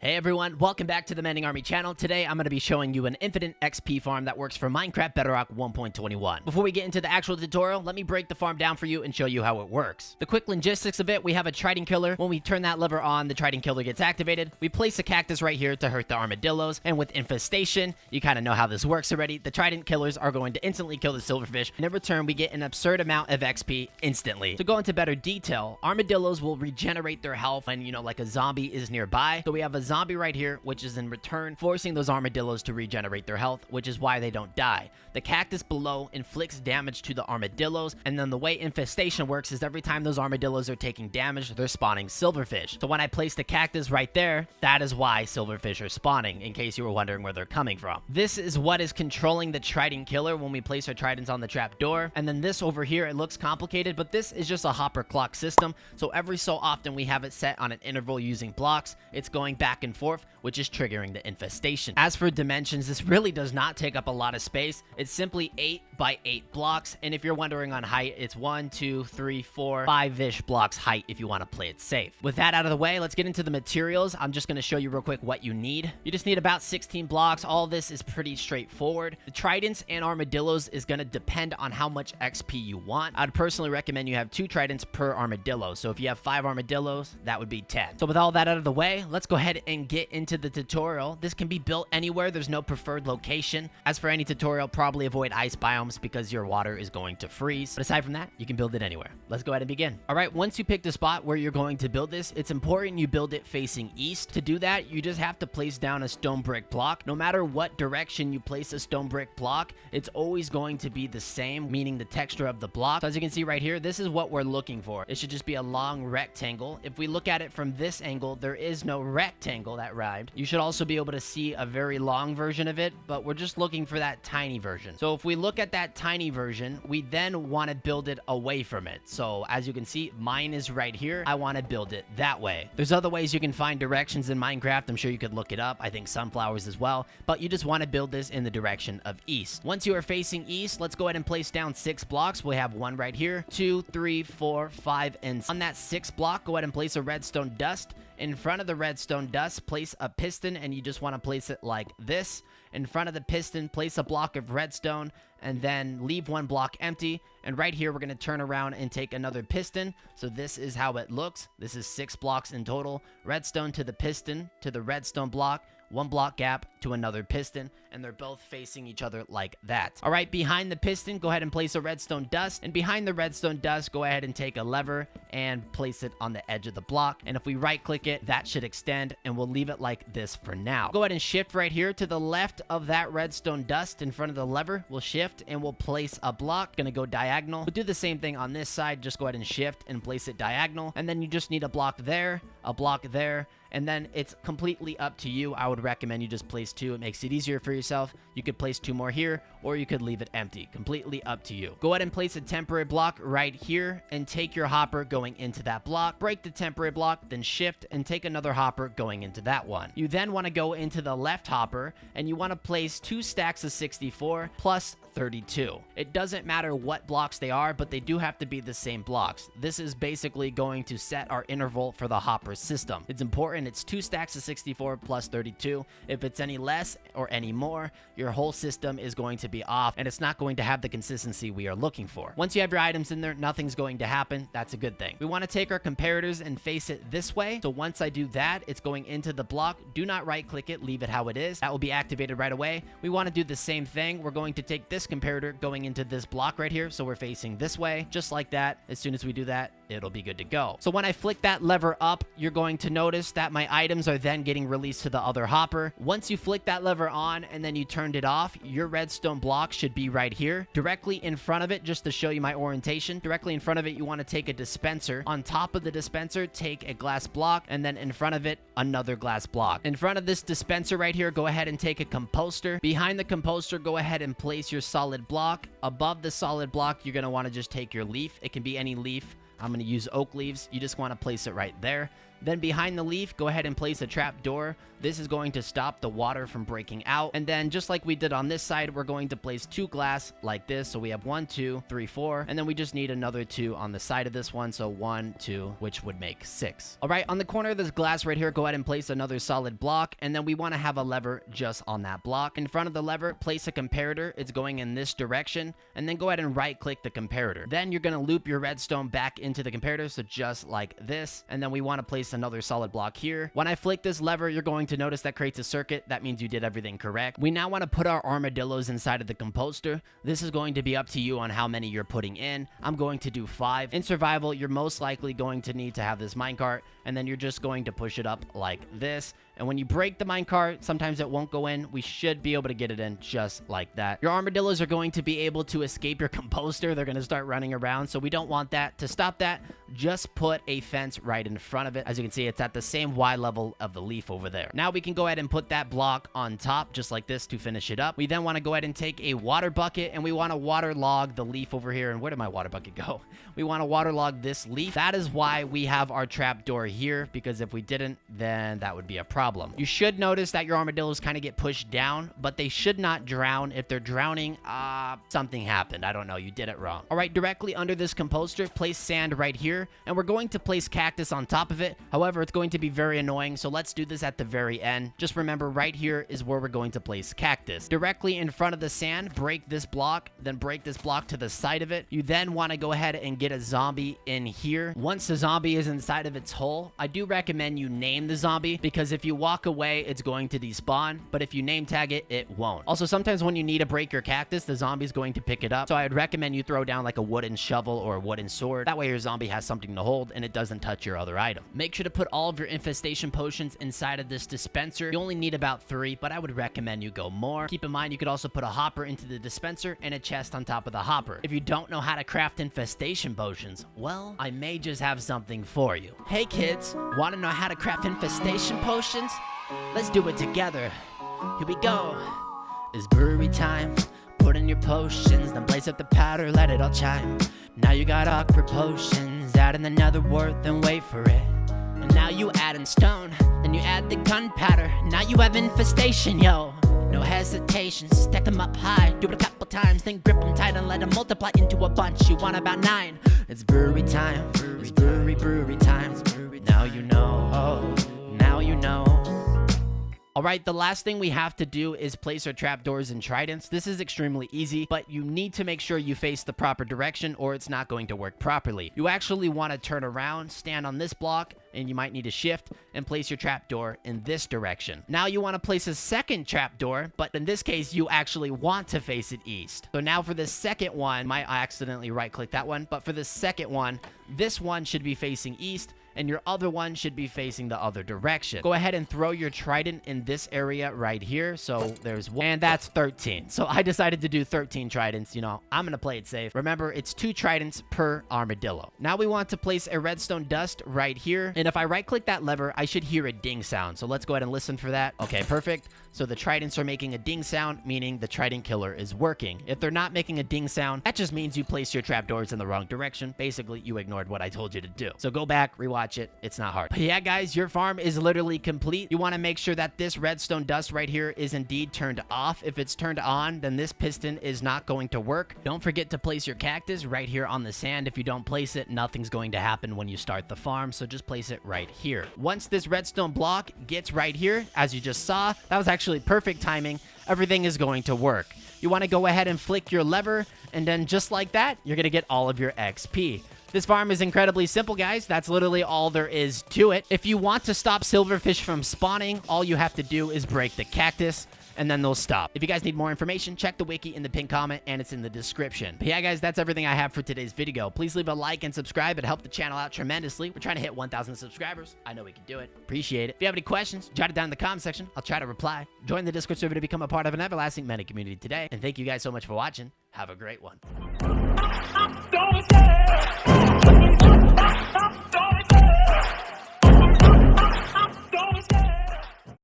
Hey everyone, welcome back to the Mending Army channel. Today I'm going to be showing you an infinite XP farm that works for Minecraft Bedrock 1.21. Before we get into the actual tutorial, let me break the farm down for you and show you how it works. The quick logistics of it, we have a trident killer. When we turn that lever on, the trident killer gets activated. We place a cactus right here to hurt the armadillos, and with infestation, you kind of know how this works already. The trident killers are going to instantly kill the silverfish, and in return, we get an absurd amount of XP instantly. To go into better detail, armadillos will regenerate their health when, like a zombie is nearby. So we have a zombie right here, which is in return forcing those armadillos to regenerate their health, which is why they don't die. The cactus below inflicts damage to the armadillos, and then the way infestation works is every time those armadillos are taking damage, they're spawning silverfish. So when I place the cactus right there, that is why silverfish are spawning, in case you were wondering where they're coming from. This is what is controlling the trident killer when we place our tridents on the trapdoor. And then this over here, it looks complicated, but this is just a hopper clock system. So every so often we have it set on an interval using blocks. It's going back and forth, which is triggering the infestation. As for dimensions, this really does not take up a lot of space. It's simply 8 by 8 blocks, and if you're wondering on height, it's 1, 2, 3, 4, 5-ish blocks height if you want to play it safe. With that out of the way, let's get into the materials. I'm just going to show you real quick what you need. You just need about 16 blocks. All this is pretty straightforward. The tridents and armadillos is going to depend on how much XP you want. I'd personally recommend you have 2 tridents per armadillo, so if you have 5 armadillos, that would be 10. So with all that out of the way, let's go ahead and get into the tutorial. This can be built anywhere. There's no preferred location. As for any tutorial, probably avoid ice biomes because your water is going to freeze. But aside from that, you can build it anywhere. Let's go ahead and begin. All right, once you pick the spot where you're going to build this, it's important you build it facing east. To do that, you just have to place down a stone brick block. No matter what direction you place a stone brick block, it's always going to be the same, meaning the texture of the block. So as you can see right here, this is what we're looking for. It should just be a long rectangle. If we look at it from this angle, there is no rectangle. That rhymed. You should also be able to see a very long version of it, but we're just looking for that tiny version. So if we look at that tiny version, we then want to build it away from it. So as you can see, mine is right here. I want to build it that way. There's other ways you can find directions in Minecraft. I'm sure you could look it up. I think sunflowers as well, but you just want to build this in the direction of east. Once you are facing east, let's go ahead and place down 6 blocks. We have 1 right here, 2, 3, 4, 5, and on that 6th block, go ahead and place a redstone dust. In front of the redstone dust, place a piston, and you just want to place it like this. In front of the piston, place a block of redstone, and then leave 1 block empty. And right here, we're going to turn around and take another piston. So this is how it looks. This is 6 blocks in total. Redstone to the piston, to the redstone block, 1 block gap to another piston, and they're both facing each other like that. All right, behind the piston, go ahead and place a redstone dust, and behind the redstone dust, go ahead and take a lever and place it on the edge of the block. And if we right click it, that should extend, and we'll leave it like this for now. Go ahead and shift right here to the left of that redstone dust in front of the lever. We'll shift and we'll place a block. Gonna go diagonal. We'll do the same thing on this side. Just go ahead and shift and place it diagonal, and then you just need a block there, and then it's completely up to you. I would recommend you just place 2. It makes it easier for yourself. You could place 2 more here, or you could leave it empty. Completely up to you. Go ahead and place a temporary block right here, and take your hopper going into that block. Break the temporary block, then shift, and take another hopper going into that one. You then want to go into the left hopper, and you want to place 2 stacks of 64 plus 32. It doesn't matter what blocks they are, but they do have to be the same blocks. This is basically going to set our interval for the hopper system. It's important. It's 2 stacks of 64 plus 32. If it's any less or any more, your whole system is going to be off, and it's not going to have the consistency we are looking for. Once you have your items in there, nothing's going to happen. That's a good thing. We want to take our comparators and face it this way. So once I do that, it's going into the block. Do not right click it. Leave it how it is. That will be activated right away. We want to do the same thing. We're going to take this comparator going into this block right here. So we're facing this way, just like that. As soon as we do that, it'll be good to go. So when I flick that lever up, you're going to notice that my items are then getting released to the other hopper. Once you flick that lever on and then you turned it off, your redstone block should be right here. Directly in front of it, just to show you my orientation, directly in front of it, you want to take a dispenser. On top of the dispenser, take a glass block, and then in front of it, another glass block. In front of this dispenser right here, go ahead and take a composter. Behind the composter, go ahead and place your solid block. Above the solid block, you're going to want to just take your leaf. It can be any leaf. I'm going to use oak leaves. You just want to place it right there. Then behind the leaf, go ahead and place a trap door. This is going to stop the water from breaking out. And then just like we did on this side, we're going to place 2 glass like this. So we have 1, 2, 3, 4. And then we just need another 2 on the side of this one. So 1, 2, which would make 6. All right, on the corner of this glass right here, go ahead and place another solid block. And then we want to have a lever just on that block. In front of the lever, place a comparator. It's going in this direction. And then go ahead and right click the comparator. Then you're going to loop your redstone back into the comparator. So just like this. And then we want to place another solid block here. When I flick this lever, you're going to notice that creates a circuit. That means you did everything correct. We now want to put our armadillos inside of the composter. This is going to be up to you on how many you're putting in. I'm going to do 5. In survival, you're most likely going to need to have this minecart, and then you're just going to push it up like this. And when you break the minecart, sometimes it won't go in. We should be able to get it in just like that. Your armadillos are going to be able to escape your composter. They're going to start running around, so we don't want that. To stop that, just put a fence right in front of it. As you can see, it's at the same Y level of the leaf over there. Now we can go ahead and put that block on top just like this to finish it up. We then want to go ahead and take a water bucket, and we want to waterlog the leaf over here. And where did my water bucket go? We want to waterlog this leaf. That is why we have our trap door here, because if we didn't, then that would be a problem. You should notice that your armadillos kind of get pushed down, but they should not drown. If they're drowning, something happened. I don't know. You did it wrong. All right, directly under this composter, place sand right here, and we're going to place cactus on top of it. However, it's going to be very annoying, so let's do this at the very end. Just remember, right here is where we're going to place cactus. Directly in front of the sand, break this block, then break this block to the side of it. You then want to go ahead and get a zombie in here. Once the zombie is inside of its hole, I do recommend you name the zombie, because if you walk away, it's going to despawn, but if you name tag it, it won't. Also, sometimes when you need to break your cactus, the zombie's going to pick it up, so I'd recommend you throw down like a wooden shovel or a wooden sword. That way your zombie has something to hold and it doesn't touch your other item. Make sure to put all of your infestation potions inside of this dispenser. You only need about 3, but I would recommend you go more. Keep in mind, you could also put a hopper into the dispenser and a chest on top of the hopper. If you don't know how to craft infestation potions, well, I may just have something for you. Hey kids, want to know how to craft infestation potions? Let's do it together. Here we go. It's brewery time. Put in your potions, then blaze up the powder, let it all chime. Now you got awkward potions, add in the nether wart, then wait for it. And now you add in stone, then you add the gunpowder. Now you have infestation, yo. No hesitation, stack them up high, do it a couple times, then grip them tight and let them multiply into a bunch. You want about 9. It's brewery time. It's brewery time. Now you know. Oh, now you know. All right, the last thing we have to do is place our trapdoors and tridents. This is extremely easy, but you need to make sure you face the proper direction or it's not going to work properly. You actually want to turn around, stand on this block, and you might need to shift and place your trapdoor in this direction. Now you want to place a second trapdoor, but in this case, you actually want to face it east. So now for the second one, I accidentally right-click that one, but for the second one, this one should be facing east, and your other one should be facing the other direction. Go ahead and throw your trident in this area right here. So there's 1, and that's 13. So I decided to do 13 tridents. You know, I'm going to play it safe. Remember, it's 2 tridents per armadillo. Now we want to place a redstone dust right here. And if I right-click that lever, I should hear a ding sound. So let's go ahead and listen for that. Okay, perfect. So the tridents are making a ding sound, meaning the trident killer is working. If they're not making a ding sound, that just means you placed your trapdoors in the wrong direction. Basically, you ignored what I told you to do. So go back, rewatch it. It's not hard. But yeah, guys, your farm is literally complete. You want to make sure that this redstone dust right here is indeed turned off. If it's turned on, then this piston is not going to work. Don't forget to place your cactus right here on the sand. If you don't place it, nothing's going to happen when you start the farm. So just place it right here. Once this redstone block gets right here, as you just saw, that was actually perfect timing. Everything is going to work. You want to go ahead and flick your lever, and then just like that, you're going to get all of your XP. This farm is incredibly simple, guys. That's literally all there is to it. If you want to stop silverfish from spawning, all you have to do is break the cactus, and then they'll stop. If you guys need more information, check the wiki in the pinned comment, and it's in the description. But yeah, guys, that's everything I have for today's video. Please leave a like and subscribe. It helped the channel out tremendously. We're trying to hit 1,000 subscribers. I know we can do it. Appreciate it. If you have any questions, jot it down in the comment section. I'll try to reply. Join the Discord server to become a part of an everlasting meta community today. And thank you guys so much for watching. Have a great one.